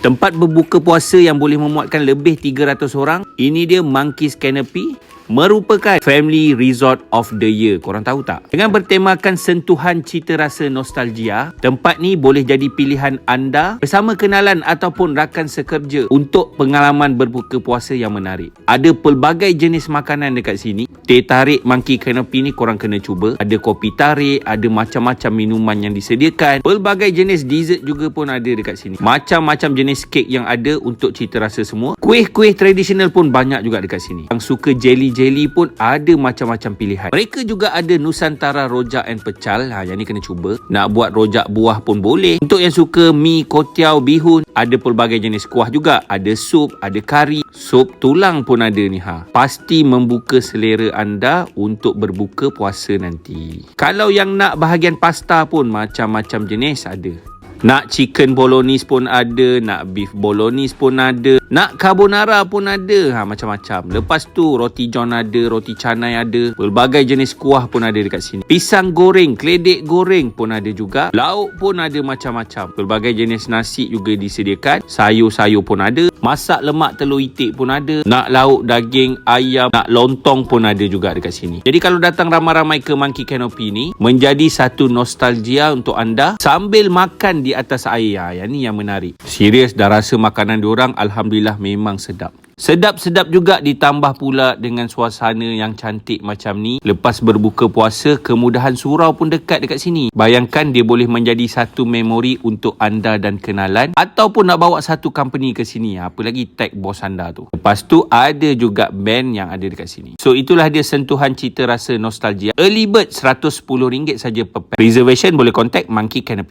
Tempat berbuka puasa yang boleh memuatkan lebih 300 orang. Ini dia Monkey's Canopy, merupakan Family Resort of the Year. Korang tahu tak? Dengan bertemakan sentuhan cita rasa nostalgia, tempat ni boleh jadi pilihan anda bersama kenalan ataupun rakan sekerja untuk pengalaman berbuka puasa yang menarik. Ada pelbagai jenis makanan dekat sini. Teh tarik Monkey Canopy ni korang kena cuba. Ada kopi tarik, ada macam-macam minuman yang disediakan. Pelbagai jenis dessert juga pun ada dekat sini. Macam-macam jenis kek yang ada untuk cita rasa semua. Kuih-kuih tradisional pun banyak juga dekat sini. Yang suka jelly pun ada macam-macam pilihan. Mereka juga ada Nusantara rojak and pecal. Yang ni kena cuba. Nak buat rojak buah pun boleh. Untuk yang suka mi, kotiau, bihun, ada pelbagai jenis kuah juga. Ada sup, ada kari, sup tulang pun ada ni. Pasti membuka selera anda untuk berbuka puasa nanti. Kalau yang nak bahagian pasta pun macam-macam jenis ada. Nak chicken bolognese pun ada, nak beef bolognese pun ada, nak carbonara pun ada. Macam-macam. Lepas tu roti john ada, roti canai ada, pelbagai jenis kuah pun ada dekat sini. Pisang goreng, keledek goreng pun ada juga. Lauk pun ada macam-macam. Pelbagai jenis nasi juga disediakan. Sayur-sayur pun ada. Masak lemak telur itik pun ada. Nak lauk daging ayam, nak lontong pun ada juga dekat sini. Jadi kalau datang ramai-ramai ke Monkey Canopy ni, menjadi satu nostalgia untuk anda sambil makan di atas air. Yang ni yang menarik. Serius, dah rasa makanan diorang alhamdulillah memang sedap. Sedap-sedap juga ditambah pula dengan suasana yang cantik macam ni. Lepas berbuka puasa, kemudahan surau pun dekat sini. Bayangkan dia boleh menjadi satu memori untuk anda dan kenalan. Ataupun nak bawa satu company ke sini. Apa lagi tag bos anda tu. Lepas tu ada juga band yang ada dekat sini. So itulah dia sentuhan cita rasa nostalgia. Early bird RM110 saja per pack. Reservation boleh contact Monkey Canopy.